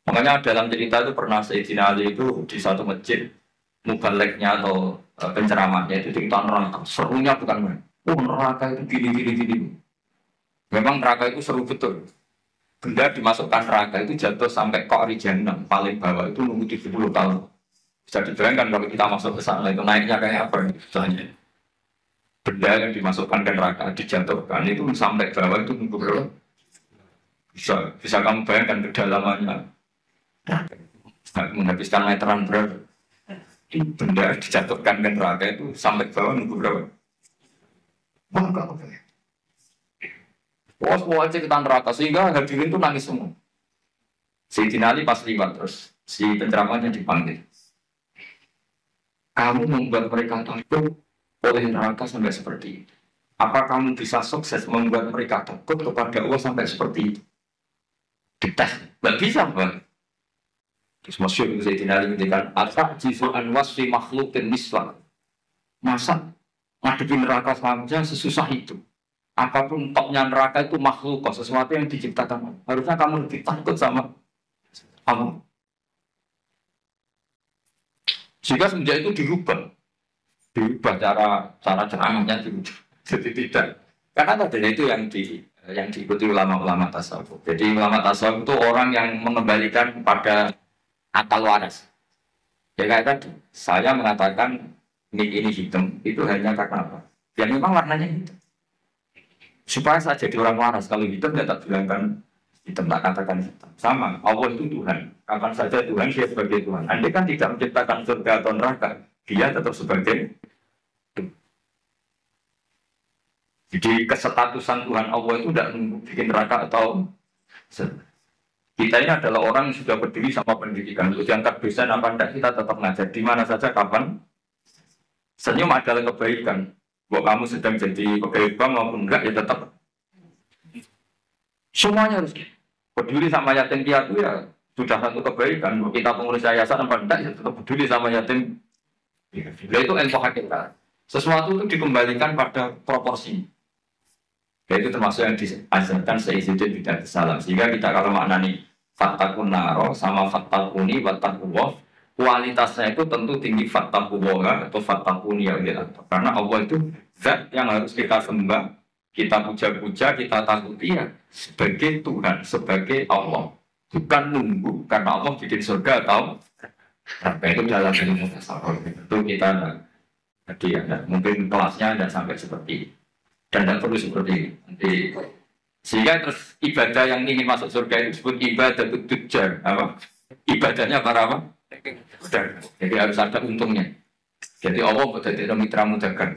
Makanya dalam cerita itu pernah Sayyidina Ali itu di satu masjid mubaleknya atau penceramahnya itu cerita neraka. Serunya bukan main. Oh neraka itu gini. Memang neraka itu seru betul. Benda dimasukkan neraka itu jatuh sampai Qa'ri Jahannam paling bawah itu nunggu 70 tahun. Bisa dibayangkan kalau kita masuk ke sana itu naiknya kayak apa misalnya. Benda yang dimasukkan ke neraka dijatuhkan itu sampai bawah itu nunggu berapa? Bisa kamu bayangkan kedalamannya. Menghabiskan meteran berapa? Benda dijatuhkan ke neraka itu sampai bawah nunggu berapa? Wah, enggak apa ya. Semua cerita neraka sehingga hadirin itu nangis semua. Sayyidina Ali pas liwat terus si penceramahnya dipanggil. Kamu membuat mereka takut oleh neraka sampai seperti itu. Apa kamu bisa sukses membuat mereka takut kepada Allah sampai seperti itu? Dites, nggak bisa bang. Terus masyhur Sayyidina Ali ngendikan, "Ata jizu an wasfi makhluqin mislah." Masa ngadepi neraka saja sesusah itu. Apapun topnya neraka itu makhluk, sesuatu yang diciptakan. Harusnya kamu lebih takut sama Allah. Jika semenjak itu dirubah cara ceramahnya dirubah. Jadi tidak. Karena tadi itu yang diikuti ulama-ulama tasawuf. Jadi ulama tasawuf itu orang yang mengembalikan pada akal waras. Ya kayak tadi, saya mengatakan ini hitam itu hanya karena apa? Ya memang warnanya hitam. Supaya saya jadi orang waras, kalau hitam tidak tak bilangkan hitam, tak katakan hitam. Sama, Allah itu Tuhan. Kapan saja Tuhan, dia sebagai Tuhan. Andai kan tidak menciptakan surga atau neraka, dia tetap sebagai Tuhan. Jadi kesetatusan Tuhan Allah itu tidak bikin neraka atau kita ini adalah orang yang sudah berdiri sama pendidikan. Untuk diangkat dosen apa tidak, kita tetap ngajar. Di mana saja, kapan. Senyum adalah kebaikan. Bahwa kamu sedang jadi pegawai bank maupun enggak, ya tetap semuanya harus peduli sama yatim piatu ya sudah satu kebaikan. Bahwa kita pengurus yayasan apa enggak, ya tetap peduli sama yatim. Ya, itu ilmu hakikat. Sesuatu itu dikembalikan pada proporsi. Itu termasuk yang diajarkan Sayyidina tidak salah. Sehingga kita kalau maknani fatakun naro sama fatakuni watakullah, kualitasnya itu tentu tinggi fattaqullaha atau fattaquni ya Allah. Karena Allah itu zat yang harus kita sembah, kita puja-puja, kita takuti ya sebagai Tuhan, sebagai Allah. Bukan nunggu karena Allah bikin surga atau sampai itu dalam ilmu tasawuf. Itu kita jadi ya, mungkin kelasnya tidak sampai seperti ini. Dan tidak perlu seperti ini. Nanti sehingga terus ibadah yang ingin masuk surga itu disebut ibadah tujar. Apa? Ibadahnya para apa? Jadi harus ada untungnya. Jadi Allah menjadi mitra dagang.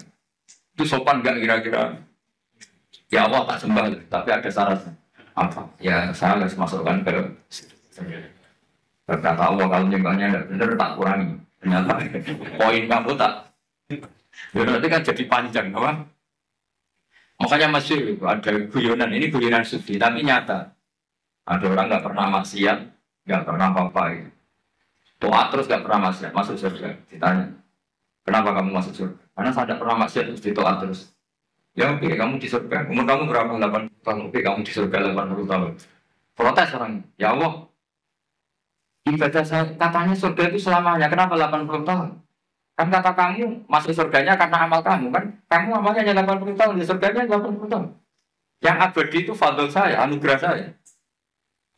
Itu sopan nggak kira-kira? Ya Allah tak sembah, tapi ada syaratnya. Apa? Ya saya harus masukkan ke berkata Allah kalau nyembahnya tidak benar tak kurangi. Ternyata poin kamu tak. Berarti kan jadi panjang, apa? Makanya masih ada guyonan. Ini guyonan sufi, tapi nyata. Ada orang nggak pernah maksiat, nggak pernah apa-apa. Gitu. Doa terus gak pernah maksiat, masuk surga. Ditanya, kenapa kamu masuk surga? Karena saya tidak pernah maksiat terus ditoa terus. Ya oke, kamu di surga. Umur kamu berapa? 80 tahun. Oke, kamu di surga 80 tahun. Protes orang. Ya Allah, ibadah saya, katanya surga itu selamanya. Kenapa 80 tahun? Kan kata kamu masuk surganya karena amal kamu kan? Kamu amalnya hanya 80 tahun, di surganya 80 tahun. Yang abadi itu fadl saya, anugerah saya.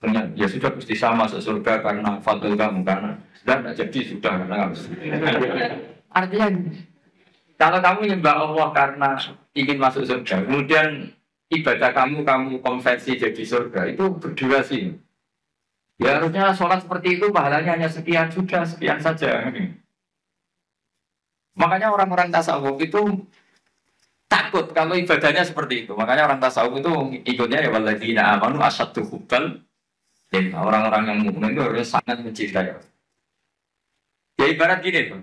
Ternyata ya sudah pasti sama masuk surga karena fadl kamu karena sudah jadi sudah karena artinya kalau kamu nyembah Allah karena ingin masuk surga, kemudian ibadah kamu konversi jadi surga itu berdurasi. Ya harusnya sholat seperti itu pahalanya hanya sekian sudah sekian saja. Makanya orang-orang tasawuf itu takut kalau ibadahnya seperti itu. Makanya orang tasawuf itu ikutnya ya walladzina amanu asyaddu hubban. Orang-orang yang mukmin itu harus sangat mencintai. Ya ibarat gini tuh,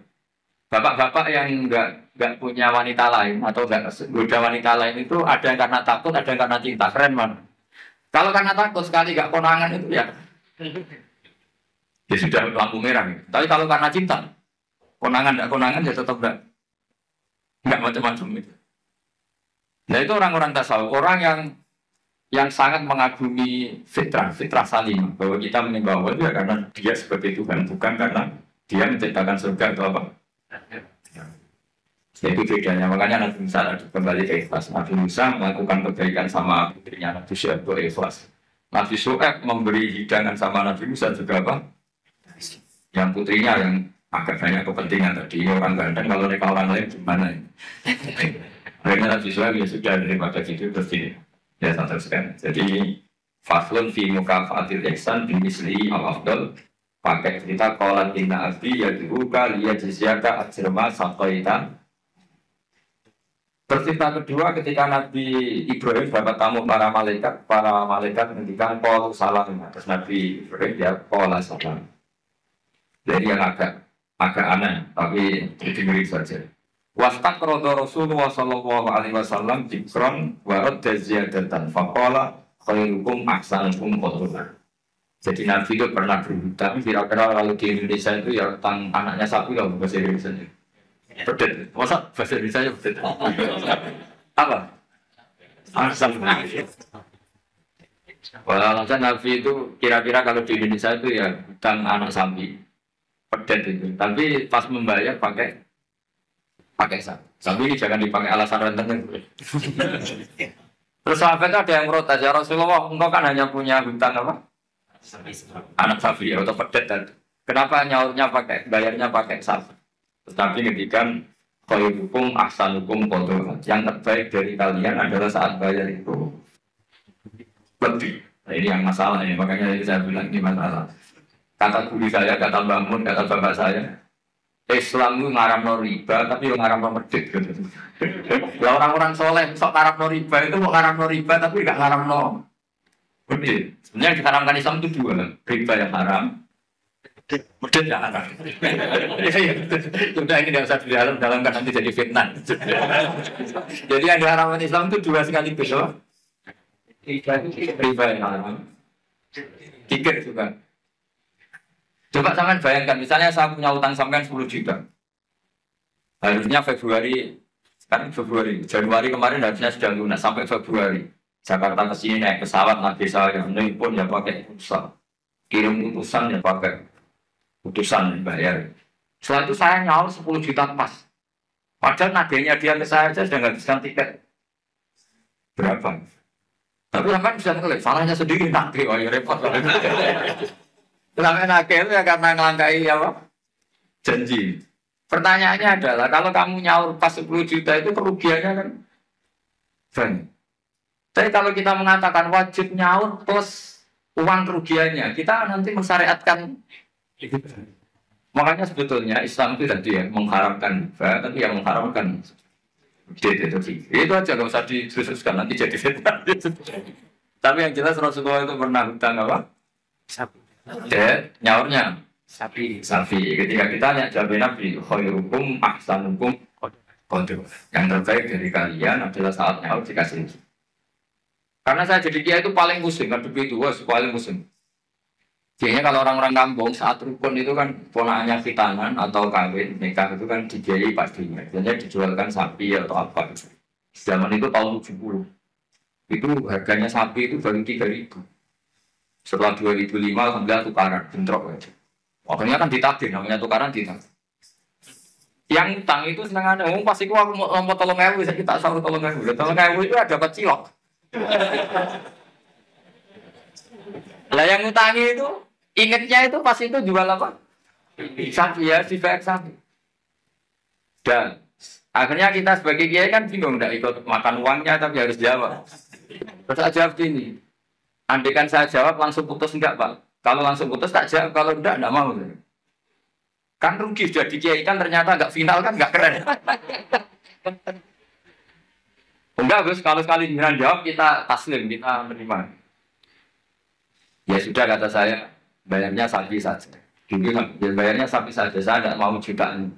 bapak-bapak yang nggak punya wanita lain atau nggak goda wanita lain itu ada yang karena takut, ada yang karena cinta. Keren man. Kalau karena takut sekali nggak konangan itu ya sudah lampu merah. Gitu. Tapi kalau karena cinta, konangan ya tetap nggak macam-macam itu. Nah itu orang-orang tasawuf, orang yang yang sangat mengagumi fitrah salimah, bahwa kita menyembah Allah itu ya karena dia sebagai Tuhan, bukan karena dia menciptakan surga atau apa. Itu bedanya, makanya Nabi Musa kembali ke ikhlas. Nabi Musa melakukan kebaikan sama putrinya Nabi Syuaib itu ikhlas. Nabi Syuaib memberi hidangan sama Nabi Musa juga apa? Yang putrinya yang agak banyak kepentingan tadi, orang ganteng, kalau mereka orang lain gimana? Akhirnya Nabi Syuaib ya sudah daripada gitu terus ini. Ya saya teruskan. Jadi faslun fi mukafatil ihsan bimisli al-afdal. Pakai cerita qalat inna abi yad'uka liyajziyaka ajrama saqaita. Cerita kedua ketika Nabi Ibrahim dapat tamu para malaikat menghentikan qalu salam. Terus Nabi Ibrahim dia qala salam. Jadi yang agak aneh tapi dengerin saja. Wastaqrada Rasulullah sallallahu alaihi wasallam dzikran wa radda ziyadatan faqala khairukum ahsanukum qadran. Jadi Nabi itu pernah berhutang, kira-kira kalau di Indonesia itu ya tentang anaknya sapi kalau bahasa Indonesia. Pedet, masa bahasa Indonesia pedet? Apa? Asam. Alasan Nabi itu kira-kira kalau di Indonesia itu ya hutang anak sapi, pedet itu. Tapi pas membayar pakai sapi. Sapi ini jangan dipakai alasan rentenir. Terus sahabat ada yang protes, ya Rasulullah, engkau kan hanya punya hutang apa? Anak sapi atau pedet. Kenapa nyaurnya bayarnya pakai sapi? Tetapi ngedikan khairukum ahsanukum qadran. Yang terbaik dari kalian adalah saat bayar itu lebih. Nah, ini yang masalah ini, makanya saya bilang ini masalah. Kata guru saya, kata bangun, kata bapak saya, Islam itu ngaramno riba, tapi yang ngaramno medit. Ya orang-orang soleh, sok ngaramno riba itu mau ngaramno riba, tapi nggak ngaramno medit. Sebenarnya diharamkan Islam itu dua, riba yang haram, medit yang haram. Sudah ini tidak usah dalam kan nanti jadi fitnah. Jadi yang diharamkan Islam itu dua sekaligus, loh. Riba yang haram, tiket juga. Coba sampean bayangkan, misalnya saya punya utang sampean 10 juta. Harusnya Januari kemarin harusnya sudah lunas sampai Februari. Jakarta ke sini naik pesawat, nabi saya pun ya pakai pulsa. Kirim utusan ya pakai utusan bayar. Setelah itu saya nyaur 10 juta pas. Padahal nagenya dia ke saya saja sudah menghabiskan tiket. Berapa? Tapi sampean bisa ngelihat, salahnya sendiri nanti, oh ya repot. Selama nakal itu ya karena ngelangkai apa? Janji. Pertanyaannya adalah kalau kamu nyaur pas 10 juta itu kerugiannya kan banyak. Tapi kalau kita mengatakan wajib nyaur plus uang kerugiannya, kita nanti mensyariatkan. Makanya sebetulnya Islam itu tadi ya mengharamkan riba, tapi yang mengharamkan itu aja nggak usah diteruskan nanti jadi fitnah. Tapi yang jelas Rasulullah itu pernah hutang apa? Sapi. Nyaurnya sapi. Ketika kita tanya jawab Nabi, khairukum ahsanukum qadran. Yang terbaik dari kalian adalah saat nyaur dikasih. Karena saya jadi kiai itu paling pusing, ngadepi itu paling pusing. Biasanya kalau orang-orang kampung saat rukun itu kan ponakannya khitanan atau kawin nikah itu kan dibiayai pastinya. Biasanya dijualkan sapi atau apa. Zaman itu tahun 70. Itu harganya sapi itu baru 3.000. Setelah 2005 alhamdulillah tukaran bentrok aja. Akhirnya kan ditagih, namanya tukaran ditagih. Yang utang itu senengannya, pasti aku mau tolong ewu, saya kita selalu tolong ewu itu ada dapat cilok. Lah yang utangi itu ingetnya itu pas itu jual apa? Sapi ya, si baik sapi. Dan akhirnya kita sebagai kiai kan bingung, tidak ikut makan uangnya tapi harus jawab. Terus saya jawab gini. Andaikan saya jawab langsung putus enggak Pak? Kalau langsung putus tak jawab, kalau enggak mau. Kan rugi sudah di kiai kan ternyata enggak final kan enggak keren. Enggak Gus, kalau sekali jangan jawab kita taslim, kita menerima. Ya sudah kata saya, bayarnya sapi saja. Ya bayarnya sapi saja, saya enggak mau jutaan.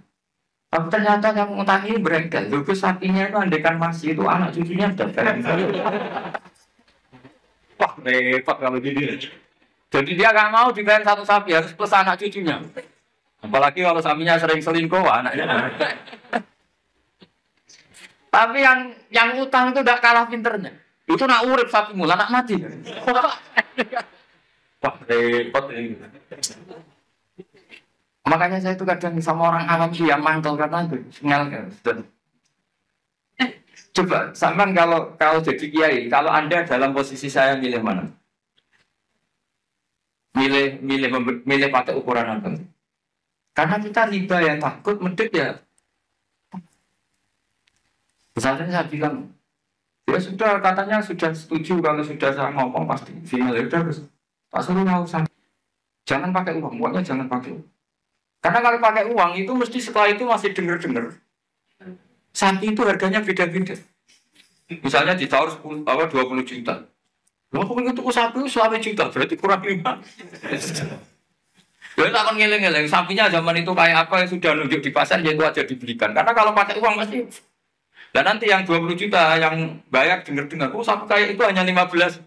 Tapi ternyata yang utang ini berengkel. Gus sapinya itu andaikan masih itu anak cucunya sudah keren. Wah repot kalau gini. Jadi dia nggak mau dibayar satu sapi harus plus anak cucunya. Apalagi kalau sapinya sering selingkuh anaknya. Tapi yang utang itu tidak kalah pinternya. Itu nak urip sapi mula nak mati. Wah repot ini. Makanya saya itu kadang sama orang awam sih yang mangkel karena itu kan. Coba, sampean kalau jadi kiai, kalau Anda dalam posisi saya milih mana? Milih pakai ukuran apa? Karena kita riba ya takut, medit ya. Misalnya saya bilang, ya sudah katanya sudah setuju kalau sudah saya ngomong pasti final ya udah terus. Pak Suruh nggak usah. Jangan pakai uang, pokoknya jangan pakai uang. Karena kalau pakai uang itu mesti setelah itu masih denger-denger. Sapi itu harganya beda-beda. Misalnya ditawar 20 juta. Lalu kalau itu sapi itu 1 juta, berarti kurang 5. Jadi tak akan ngeleng-ngeleng. Sapinya zaman itu kayak apa yang sudah nunjuk di pasar, ya itu aja dibelikan. Karena kalau pakai uang pasti. Dan nanti yang 20 juta yang bayar dengar-dengar, sapi kayak itu hanya 15.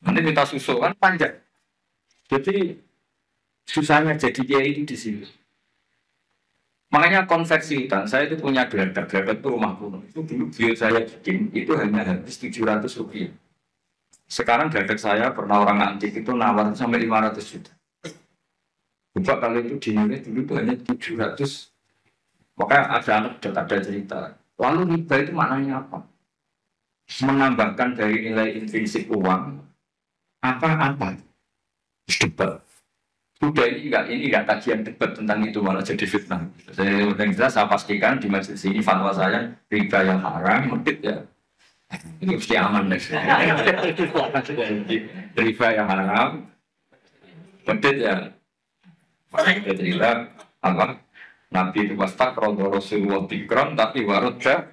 Nanti minta susu kan panjang. Jadi susahnya jadi kiai itu di sini. Makanya konversi hutan, saya itu punya geladak itu rumah kuno. Itu dulu beliau saya bikin, itu hanya habis 700 rupiah. Sekarang geladak saya pernah orang antik itu nawar sampai 500 juta. Coba kalau itu dinilai dulu itu hanya 700. Makanya ada anak ada cerita. Lalu riba itu maknanya apa? Menambahkan dari nilai intrinsik uang, apa-apa. Debat. Sudah ini enggak kajian debat tentang itu malah jadi fitnah. Saya jelas saya pastikan di majelis ini fatwa saya riba yang haram, medit ya. Ini mesti aman deh. Riba yang haram, medit ya. Saya cerita apa? Nabi itu pastak rodo Rasulullah tikron tapi warudnya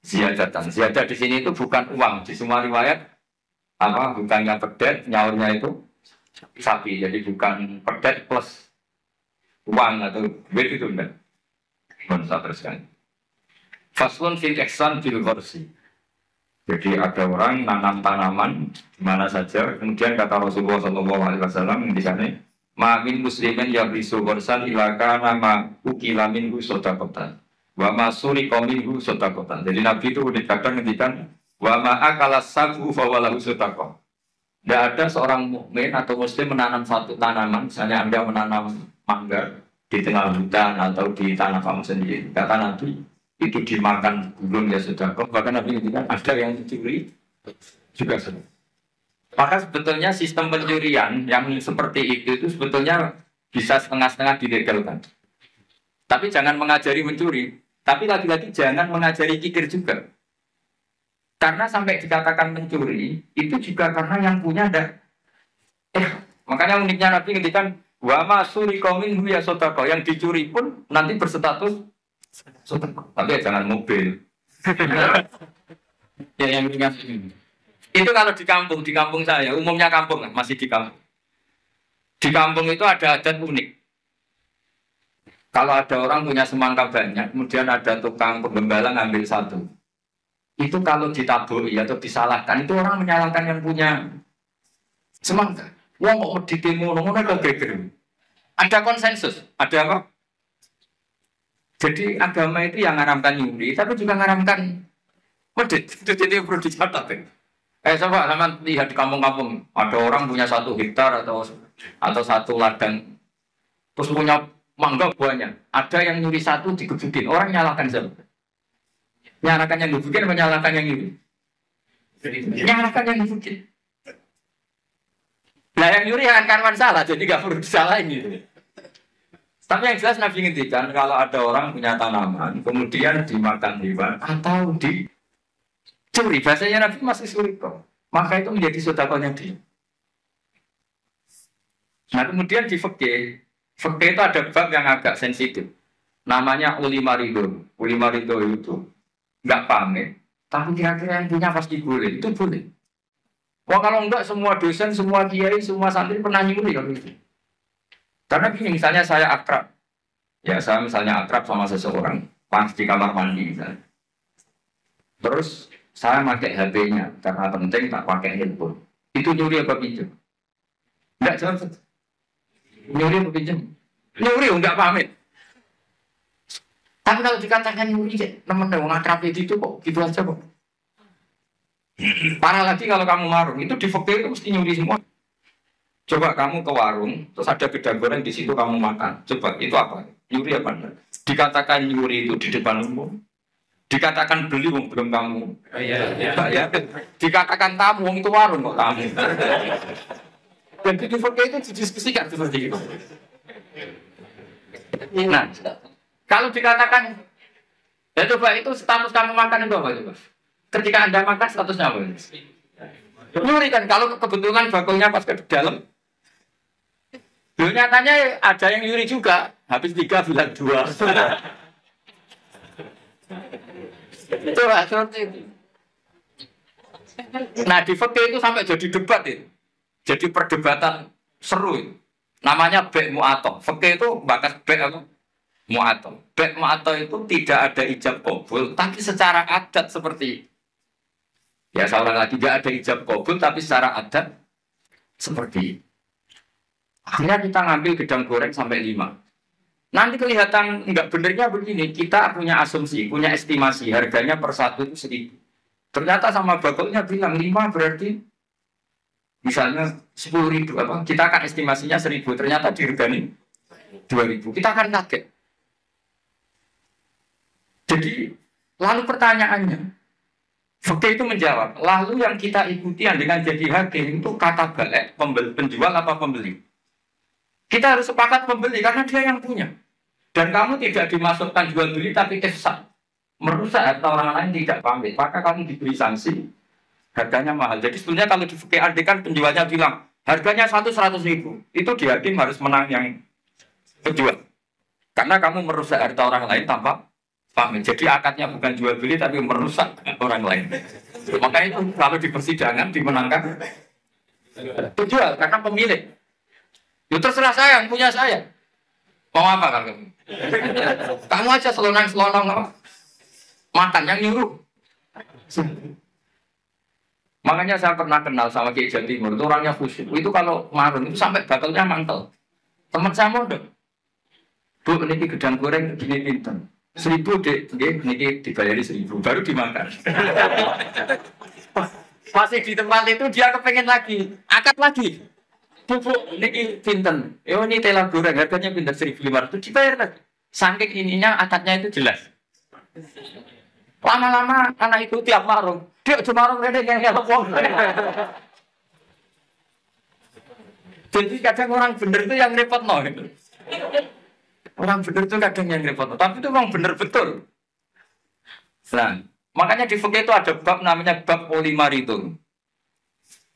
ziyadatan. Ziyadah di sini itu bukan uang. Di semua riwayat apa bukannya pedet, nyaurnya itu sapi, jadi bukan pedet plus uang atau duit itu enggak. Bisa teruskan. Faslun fil ihsan fil gharsi. Jadi ada orang nanam tanaman di mana saja, kemudian kata Rasulullah SAW di sana, ma min muslimin yabrisu gharsan ilaka nama ukilamin hu sodakotan, wa ma surika minhu sodakotan. Jadi Nabi itu kadang ngendikan wa ma akala sabu fawalahu sodakoh. Tidak ada seorang mukmin atau muslim menanam satu tanaman, misalnya Anda menanam mangga di tengah hutan atau di tanah kamu sendiri. Kata Nabi, itu dimakan burung ya sudah. Bahkan Nabi bilang ada yang dicuri juga sudah. Maka sebetulnya sistem pencurian yang seperti itu sebetulnya bisa setengah-setengah dilegalkan. Tapi jangan mengajari mencuri. Tapi lagi-lagi jangan mengajari kikir juga. Karena sampai dikatakan mencuri, itu juga karena yang punya ada. Makanya uniknya Nabi ngendikan wa ma surika minhu ya sodako. Yang dicuri pun nanti berstatus sodako. Tapi ya jangan mobil. Ya yang ingat ini. Itu kalau di kampung saya, umumnya kampung masih di kampung. Di kampung itu ada adat unik. Kalau ada orang punya semangka banyak, kemudian ada tukang penggembala ngambil satu. Itu kalau ditaburi atau disalahkan, itu orang menyalahkan yang punya semangka. Wong kok medhite ngono kok geger. Ada konsensus, ada apa? Jadi agama itu yang ngaramkan nyuri, tapi juga ngaramkan medhit. Itu jadi perlu dicatat. Coba sama lihat di kampung-kampung, ada orang punya 1 hektar atau 1 ladang, terus punya mangga banyak. Ada yang nyuri 1 digebukin, orang nyalahkan siapa? Nyalakan yang dibukin, menyalahkan yang ini. Nyalakan yang dibukin. Nah yang nyuri akan karwan salah, jadi gak perlu disalahin gitu. Tapi yang jelas Nabi ngintikan kalau ada orang punya tanaman, kemudian dimakan hewan atau dicuri, bahasanya Nabi masih sulit kok. Maka itu menjadi sedekahnya dia. Nah kemudian di fikih itu ada bab yang agak sensitif. Namanya ulima ridho. Ulima ridho itu nggak pamit, tapi kira-kira yang punya pasti boleh, itu boleh. Wah kalau enggak semua dosen, semua kiai, semua santri pernah nyuri kalau itu. Karena gini, misalnya saya akrab, ya saya misalnya akrab sama seseorang, pas di kamar mandi misalnya. Terus saya pakai HP-nya, karena penting tak pakai handphone. Itu nyuri apa pinjam? Enggak jawab. Nyuri apa pinjam? Nyuri enggak pamit. Tapi kalau dikatakan nyuri, teman-teman akrab itu kok gitu aja kok. Parah lagi kalau kamu warung, itu di fakir itu mesti nyuri semua. Coba kamu ke warung, terus ada gedang goreng di situ kamu makan. Coba itu apa? Nyuri apa enggak? Dikatakan nyuri itu di depan umum. Dikatakan beli wong belum kamu. Ya. Dikatakan tamu wong itu warung kok tamu. Dan di fakir itu didiskusikan seperti itu. Nah, kalau dikatakan ya coba itu status kamu makan itu apa coba? Ketika Anda makan statusnya apa? Nyuri kan kalau kebetulan bakulnya pas ke dalam. Loh, nyatanya ada yang nyuri juga, habis 3 bilang 2. Coba seperti itu. Nah di fikih itu sampai jadi debat itu. Jadi perdebatan seru itu. Namanya bek mu'ato. Fikih itu bakas bek apa? Mu'ato. Bek mu'ato itu tidak ada ijab qabul, tapi secara adat seperti ya seorang lagi tidak ada ijab qabul, tapi secara adat seperti akhirnya kita ngambil gedang goreng sampai 5. Nanti kelihatan nggak benernya begini, kita punya asumsi, punya estimasi, harganya per satu itu 1.000. Ternyata sama bakulnya bilang 5 berarti misalnya 10.000 apa? Kita akan estimasinya 1.000, ternyata diregani 2.000. Kita akan kaget. Jadi lalu pertanyaannya, fikih itu menjawab, lalu yang kita ikuti dengan jadi hakim itu kata balik, penjual apa pembeli? Kita harus sepakat pembeli karena dia yang punya. Dan kamu tidak dimasukkan jual beli tapi ifsad, merusak harta orang lain tidak pamit, maka kamu diberi sanksi, harganya mahal. Jadi sebenarnya kalau di fikih kan penjualnya bilang harganya 100.000, itu di hakim harus menang yang penjual. Karena kamu merusak harta orang lain tanpa pamit. Jadi akadnya bukan jual beli tapi merusak orang lain. Maka itu kalau di persidangan dimenangkan penjual karena pemilik. Ya terserah saya, yang punya saya. Mau apa kamu? Kamu aja selonang-selonang apa? Makan yang nyuruh. Makanya saya pernah kenal sama Kiai Jawa Timur, itu orangnya khusyuk. Itu kalau marun itu sampai bakalnya mantel. Teman saya mondok. Bu, ini gedang goreng gini pinten. 1.000 dek, ini dibayari 1.000, baru dimakan. Masih di tempat itu dia kepengen lagi, akad lagi. Bu, ini pinten. Ini tela goreng harganya pinten 1.500 dibayar lagi. Saking ininya akadnya itu jelas. Lama-lama anak itu tiap marung, dia cuma marung rene yang ngelopong. Jadi kadang orang bener itu yang repot no. Orang bener itu kadang yang repot, tapi itu memang bener betul. Nah, makanya di fikih itu ada bab namanya bab polimar itu.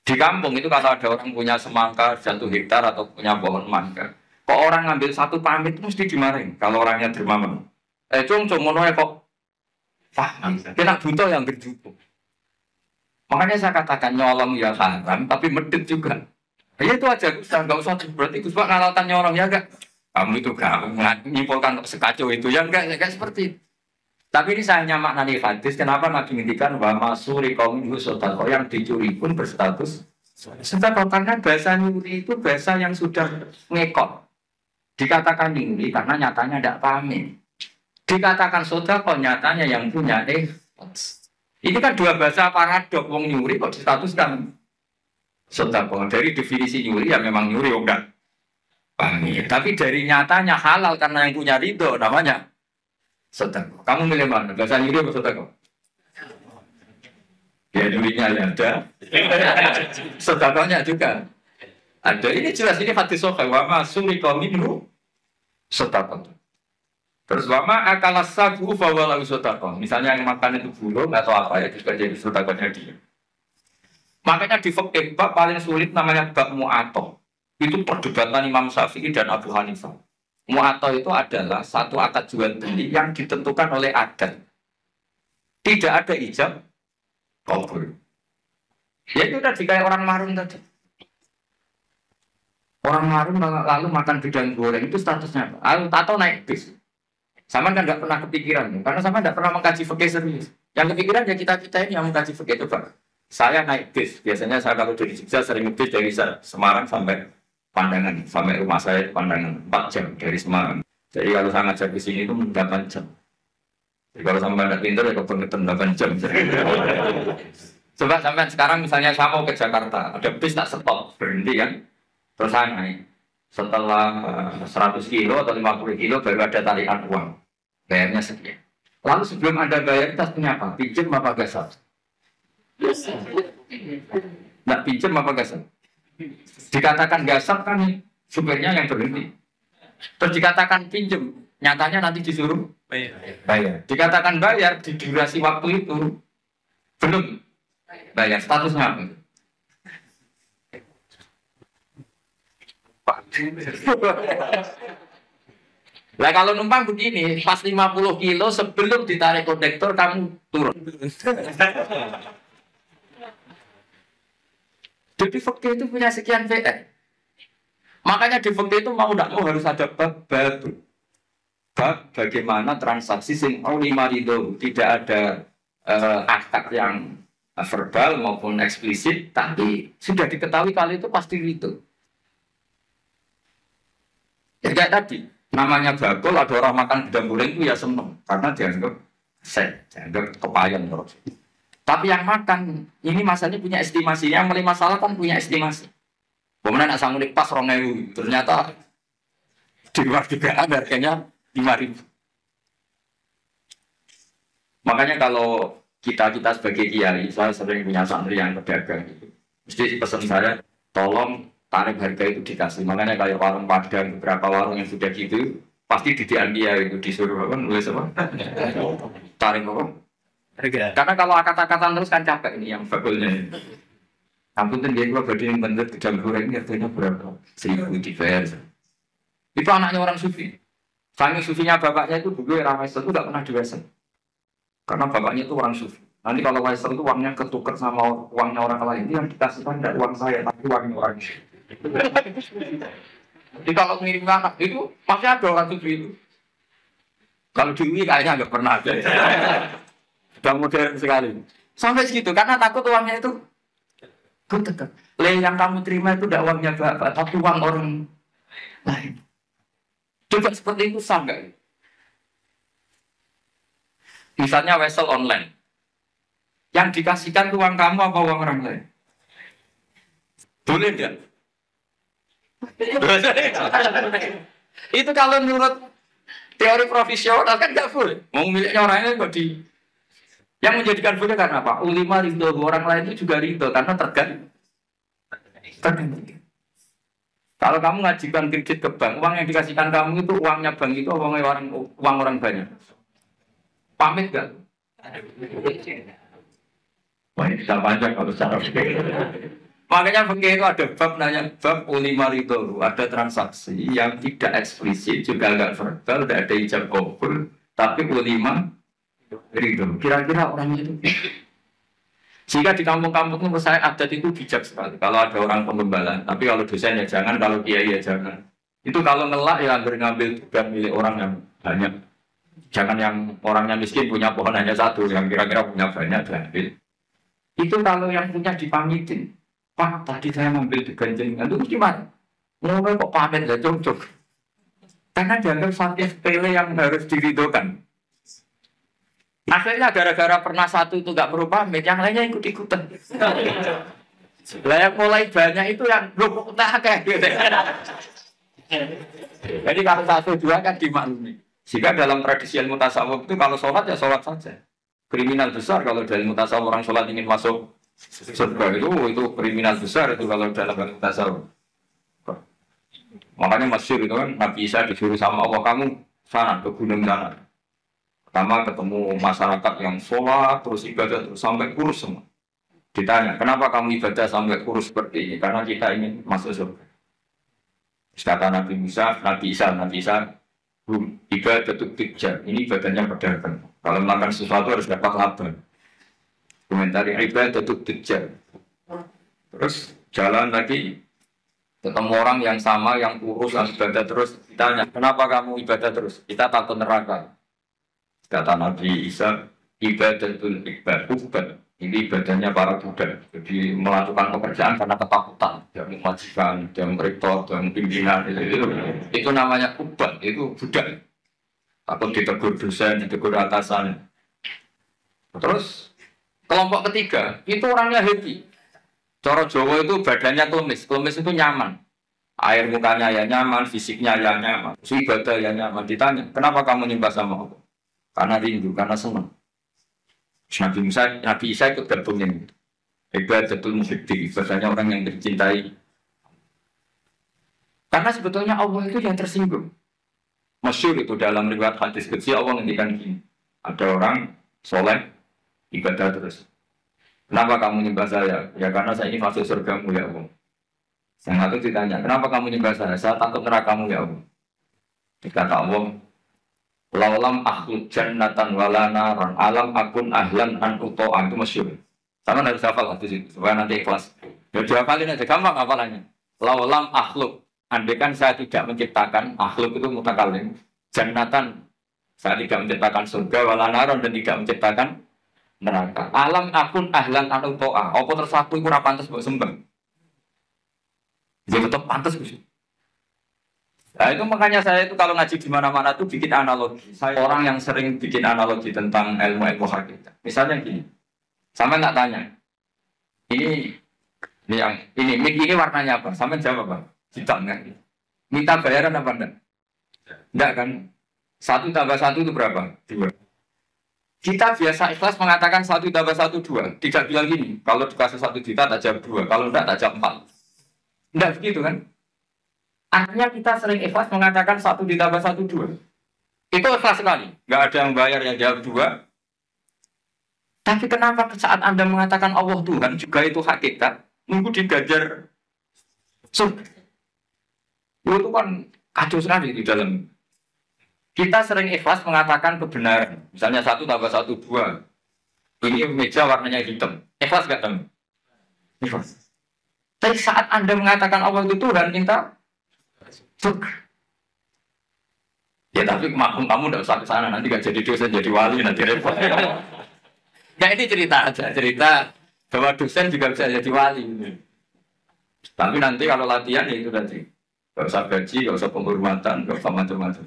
Di kampung itu kalau ada orang punya semangka 1 hektar atau punya pohon mangga, kok orang ngambil 1 pamit itu mesti dimarahin kalau orangnya dermawan. Cung ngono kok paham. Kena butuh yang berjupu. Makanya saya katakan nyolong ya haram, tapi medit juga. Ya itu aja, nggak usah berarti Gus Pak ngalautan nyolong ya enggak. Kamu itu gak menyimpulkan sekacau itu ya enggak seperti itu. Tapi ini saya nyamak nanti hadis. Kenapa Nabi ngintikan bahwa masuri kaum sodako yang dicuri pun berstatus sodako karena bahasa nyuri itu bahasa yang sudah ngekot. Dikatakan nyuri karena nyatanya tidak pamit. Dikatakan sodako nyatanya yang punya Ini kan dua bahasa paradok. Wong nyuri kok distatuskan sodako. Dari definisi nyuri ya memang nyuri enggak pamit. Tapi dari nyatanya halal karena yang punya ridho namanya sedekah. Kamu milih mana? Bahasa nyuri atau sedekah? Ya nyurinya ada. Sedekahnya juga ada. Ini jelas ini hadis sahih wa ma sulika minhu sedekah. Terus wa ma akala sabu fa wala sedekah. Misalnya yang makan itu burung atau apa ya juga jadi sedekahnya dia. Makanya di fikih bab paling sulit namanya bab mu'athah. Itu perdebatan Imam Syafi'i dan Abu Hanifah. Mu'athah itu adalah satu akad jual beli yang ditentukan oleh adat. Tidak ada ijab qabul. Ya itu tadi kayak orang marun tadi. Orang marun lalu makan gedang goreng itu statusnya apa? Atau naik bis. Sama kan nggak pernah kepikiran, karena sama nggak pernah mengkaji fikih serius. Yang kepikiran ya kita ini yang mengkaji fikih. Coba saya naik bis. Biasanya saya kalau dari Jogja sering bis dari Semarang sampai Pandangan, sampai rumah saya itu Pandangan 4 jam dari Semarang. Jadi kalau saya ngajak ke sini itu 8 jam. Jadi kalau sampai tidak pintar ya kebangetan 8 jam. Coba sampai sekarang misalnya saya mau ke Jakarta, ada bis tak stop, berhenti kan, terus saya naik. Setelah 100 kilo atau 50 kilo baru ada tarikan uang, bayarnya sekian. Lalu sebelum Anda bayar, kita punya apa? Pinjam apa gasap? Nggak pinjam apa gasap? Dikatakan gasap kan supirnya yang berhenti. Terus dikatakan pinjam, nyatanya nanti disuruh bayar. Dikatakan bayar di durasi waktu itu belum bayar, statusnya apa? Lah kalau numpang begini, pas 50 kilo sebelum ditarik kondektor kamu turun. Jadi fakta itu punya sekian VR. Makanya di fakta itu mau tidak mau harus ada bab baru. Bab bagaimana transaksi sing lima itu tidak ada akad yang verbal maupun eksplisit, tapi sudah diketahui kali itu pasti itu. Ya kayak tadi, namanya bakul, ada orang makan gedang goreng itu ya seneng karena dianggap dianggap kepayan. Tapi yang makan ini masanya punya estimasi, yang mulai masalah kan punya estimasi. Kemudian nak sanggup pas 2.000, ternyata di luar dugaan harganya 5.000. Makanya kalau kita sebagai kiai, saya sering punya santri yang pedagang gitu. Mesti pesan saya, tolong tarif harga itu dikasih. Makanya kayak warung Padang, beberapa warung yang sudah gitu, pasti didian dia itu disuruh apa, nulis apa? Tarif apa? Harga. Karena kalau akad-akatan terus kan capek ini yang bakulnya. Ampun tuh dia kalau badi yang bener gedang goreng ini harganya berapa? 1.000 dibayar. Itu anaknya orang sufi. Saking sufinya bapaknya itu dulu era Wesel itu gak pernah di Wesel. Karena bapaknya itu orang sufi. Nanti kalau Wesel itu uangnya ketukar sama uangnya orang lain, ini yang dikasihkan tidak uang saya, tapi uangnya orang sufi. Jadi kalau ngirim anak itu masih ada orang sufi itu. Kalau di UI kayaknya nggak pernah ada. Sudah modern sekali. Sampai segitu karena takut uangnya itu ketukar. Yang kamu terima itu tidak uangnya bapak, tapi uang orang lain. Coba seperti itu sah nggak? Misalnya Wesel online. Yang dikasihkan uang kamu apa uang orang lain? Boleh tidak? Itu kalau menurut teori profesional kan nggak boleh. Mau miliknya orang lain kok di. Yang menjadikan boleh karena apa? Ulama ridho, orang lain itu juga ridho karena tergantung. Kalau kamu ngajukan kredit ke bank, uang yang dikasihkan kamu itu uangnya bank itu uang orang banyak. Pamit nggak? Wah ini bisa panjang kalau secara fikih. Makanya fikih itu ada bab nanya bab ulima ridho, ada transaksi yang tidak eksplisit juga nggak verbal, tidak ada ijab kabul, tapi ulima ridho. Kira-kira orang itu. Jika di kampung-kampung menurut saya adat itu bijak sekali. Kalau ada orang pengembala, tapi kalau dosen ya jangan, kalau kiai ya jangan. Itu kalau ngelak ya ngambil juga milik orang yang banyak. Jangan yang orangnya miskin punya pohon hanya satu, yang kira-kira punya banyak diambil. Itu kalau yang punya dipamitin. Pak, tadi saya ngambil di ganjengan itu gimana? Ngomong kok pamit ya cocok. Karena dianggap satu sepele yang harus diridhokan. Akhirnya gara-gara pernah satu itu nggak perlu pamit, yang lainnya ikut-ikutan. Lah yang mulai banyak itu yang belum kayak gitu. Jadi kalau satu dua kan dimaklumi. Jika dalam tradisi ilmu tasawuf itu kalau sholat ya sholat saja. Kriminal besar kalau dalam ilmu tasawuf orang sholat ingin masuk surga itu kriminal besar itu kalau dalam ilmu tasawuf. Makanya masyhur itu kan Nabi Isa disuruh sama Allah, kamu sana ke gunung sana. Pertama ketemu masyarakat yang sholat terus ibadah terus sampai kurus semua. Ditanya, kenapa kamu ibadah sampai kurus seperti ini? Karena kita ingin masuk surga. Kata Nabi Isa, ibadah itu tijar. Ini ibadahnya pedagang. Kalau melakukan sesuatu harus dapat laba. Komentari ibadah itu tijar. Terus jalan lagi, ketemu orang yang sama, yang kurus, yang ibadah terus. Ditanya, kenapa kamu ibadah terus? Kita takut neraka. Kata Nabi Isa, ibadatul ibadah. Ini ibadahnya para budak. Jadi melakukan pekerjaan karena ketakutan. Yang memajikan, yang rektor, yang pimpinan. Itu namanya ubad, itu budak. Takut ditegur dosen, ditegur atasan. Terus Kelompok ketiga, itu orangnya happy. Coro Jawa itu badannya klemis. Klemis itu nyaman. Air mukanya ya nyaman, fisiknya ya nyaman. Ibadah ya nyaman. Ditanya, kenapa kamu nyembah sama Allah? Karena rindu, karena senang. Nabi Isa ikut gabungin. Ibadatul muhibbi, ibadahnya orang yang dicintai. Karena sebetulnya Allah itu yang tersinggung. Masyhur itu dalam riwayat hadis qudsi Allah ngendikan gini. Ada orang soleh ibadah terus. Kenapa kamu nyembah saya? Ya karena saya ini masuk surgamu ya Allah. Yang satu ditanya, kenapa kamu nyembah saya? Saya takut nerakamu ya Allah. Dikata Allah, laulam akhluk jannatan wala naran alam akun ahlan an uto'an. Itu masyhur. Sama harus hafal hadis itu supaya nanti ikhlas. Ya dihafalin aja, gampang hafalannya. Laulam akhluk. Andaikan saya tidak menciptakan, akhluk itu mutakalim, jannatan, saya tidak menciptakan surga, walanaron, dan tidak menciptakan neraka. Alam akun ahlan anu to'ah, apa tersapu itu rapantes buat sembah. Jadi tetap pantas sih. Nah itu makanya saya itu kalau ngaji di mana-mana tuh bikin analogi. Saya orang yang sering bikin analogi tentang ilmu-ilmu hakikat. Misalnya gini, sama nggak tanya, ini ini warnanya apa? Sama jawab apa? Hitam kan? Minta bayaran apa enggak? Enggak kan? 1 tambah 1 itu berapa? 2. Kita biasa ikhlas mengatakan 1 tambah 1 2. Tidak bilang gini, kalau dikasih 1 juta tak jawab 2, kalau enggak tak jawab 4. Enggak begitu kan? Artinya kita sering ikhlas mengatakan 1 ditambah 1 2. Itu ikhlas sekali. Enggak ada yang bayar yang jawab 2. Tapi kenapa saat Anda mengatakan Allah Tuhan juga itu hakikat, nunggu digajar surga? Itu kan kacau sekali di dalam. Kita sering ikhlas mengatakan kebenaran. Misalnya 1 tambah 1 2. Ini meja warnanya hitam. Ikhlas gak teman? Ikhlas. Tapi saat Anda mengatakan Allah itu Tuhan, minta surga. Ya tapi maklum kamu tidak usah ke sana, nanti gak jadi dosen, jadi wali, nanti repot. Ya ini cerita aja, cerita bahwa dosen juga bisa jadi wali. Tapi nanti kalau latihan ya itu nanti. Gak usah gaji, gak usah penghormatan, gak usah macam-macam.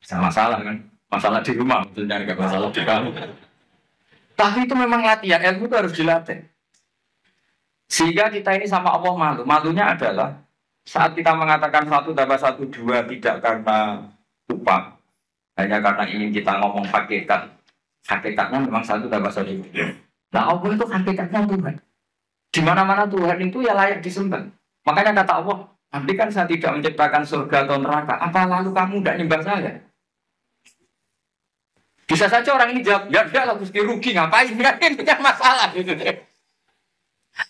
Bisa masalah kan? Masalah di rumah, maksudnya gak masalah di kamu. Tapi itu memang latihan, ilmu itu harus dilatih. Sehingga kita ini sama Allah malu. Malunya adalah saat kita mengatakan 1 tambah 1 2 tidak karena upah, hanya karena ingin kita ngomong hakikat. Hakikatnya memang 1 tambah 1 2. Nah Allah itu hakikatnya Tuhan. Di mana-mana Tuhan itu ya layak disembah. Makanya kata Allah, nanti kan saya tidak menciptakan surga atau neraka. Apa lalu kamu tidak nyembah saya? Bisa saja orang ini jawab, ya enggak lah, Gusti rugi ngapain? Ini kan masalah gitu deh.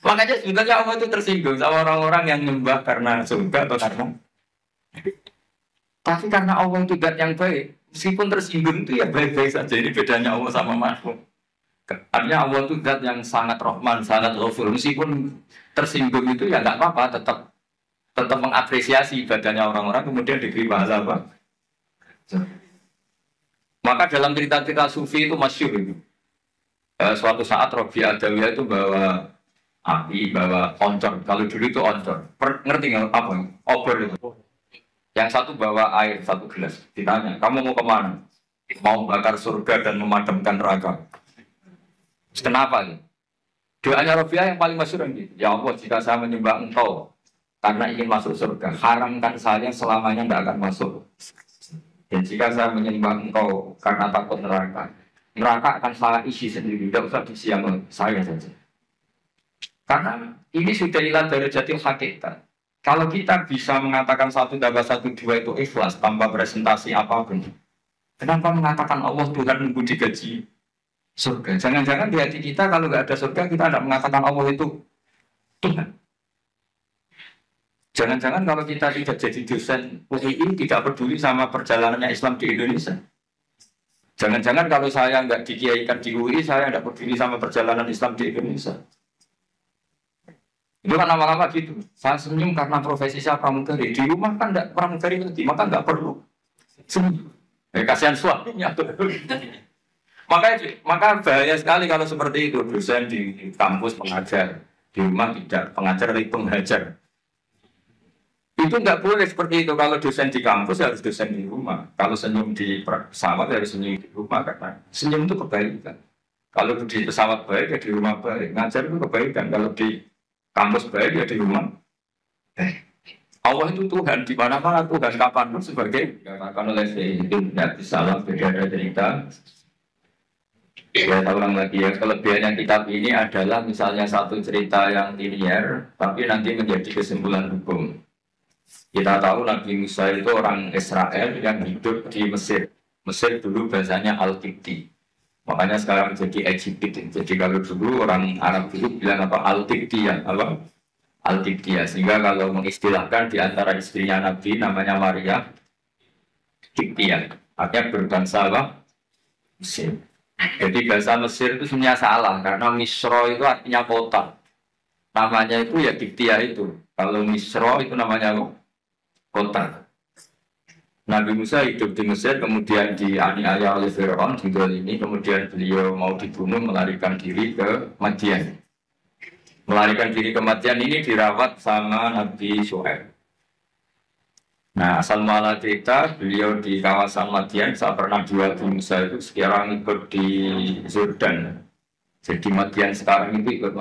Makanya sebenarnya Allah itu tersinggung sama orang-orang yang nyembah karena surga atau karena. Tapi karena Allah itu zat yang baik, meskipun tersinggung itu ya baik-baik saja. Ini bedanya Allah sama makhluk. Artinya Allah itu zat yang sangat rahman, sangat ghafur. Meskipun tersinggung itu ya nggak apa-apa, tetap mengapresiasi ibadahnya orang-orang, kemudian diberi pahala apa? Maka dalam cerita-cerita sufi itu masyhur itu. Suatu saat Robi Adawiyah itu bawa api, bawa oncor. Kalau dulu itu oncor. Ngerti nggak apa? Obor itu. Yang satu bawa air 1 gelas. Ditanya, kamu mau kemana? Mau bakar surga dan memadamkan neraka. Kenapa? Doanya Robiah yang paling masyhur gitu. Ya Allah, jika saya menyembah Engkau karena ingin masuk surga, haramkan saya selamanya tidak akan masuk. Dan jika saya menyembah Engkau karena takut neraka, neraka akan saya isi sendiri, tidak usah diisi sama saya saja. Karena ini sudah ilah dari jati hakikat. Kalau kita bisa mengatakan 1 tambah 1 2 itu ikhlas tanpa presentasi apapun, kenapa mengatakan Allah Tuhan nunggu digaji surga? Jangan-jangan di hati kita kalau nggak ada surga kita tidak mengatakan Allah itu Tuhan. Jangan-jangan kalau kita tidak jadi dosen UI tidak peduli sama perjalanannya Islam di Indonesia. Jangan-jangan kalau saya nggak dikiaikan di UI saya tidak peduli sama perjalanan Islam di Indonesia. Itu kan lama-lama gitu. Saya senyum karena profesi saya pramugari. Di rumah kan tidak pramugari lagi, maka nggak perlu senyum. Kasihan suaminya. Maka bahaya sekali kalau seperti itu. Dosen di kampus pengajar, di rumah tidak pengajar tapi penghajar. Itu nggak boleh seperti itu. Kalau dosen di kampus harus dosen di rumah. Kalau senyum di pesawat harus senyum di rumah karena senyum itu kebaikan. Kalau di pesawat baik ya di rumah baik. Ngajar itu kebaikan. Kalau di kampus baik ya di rumah. Allah itu Tuhan di mana-mana, Tuhan kapanpun sebagai dikatakan oleh Sayyidina Salam beda ada cerita. Ya, ulang lagi ya, kelebihannya kitab ini adalah misalnya satu cerita yang linier, tapi nanti menjadi kesimpulan hukum. Kita tahu Nabi Musa itu orang Israel yang hidup di Mesir. Mesir dulu bahasanya Al-Qibti. Makanya sekarang jadi Egypt. Jadi kalau dulu orang Arab dulu bilang apa Al-Qibtiyah, apa? Al-Qibtiyah. Sehingga kalau mengistilahkan di antara istrinya Nabi namanya Maria Qibtiyah. Artinya berbangsa apa? Mesir. Jadi bahasa Mesir itu sebenarnya salah karena Misro itu artinya kota. Namanya itu ya Qibtiyah itu. Kalau Misro itu namanya kota. Nabi Musa hidup di Mesir, kemudian dianiaya oleh Firaun ini, kemudian beliau mau dibunuh, melarikan diri ke Madian. Melarikan diri ke Madian ini dirawat sama Nabi Syuaib. Nah, asal muala cerita, beliau di kawasan Madian, saya pernah jual di Musa itu sekarang ikut di Jordan. Jadi Madian sekarang itu ikut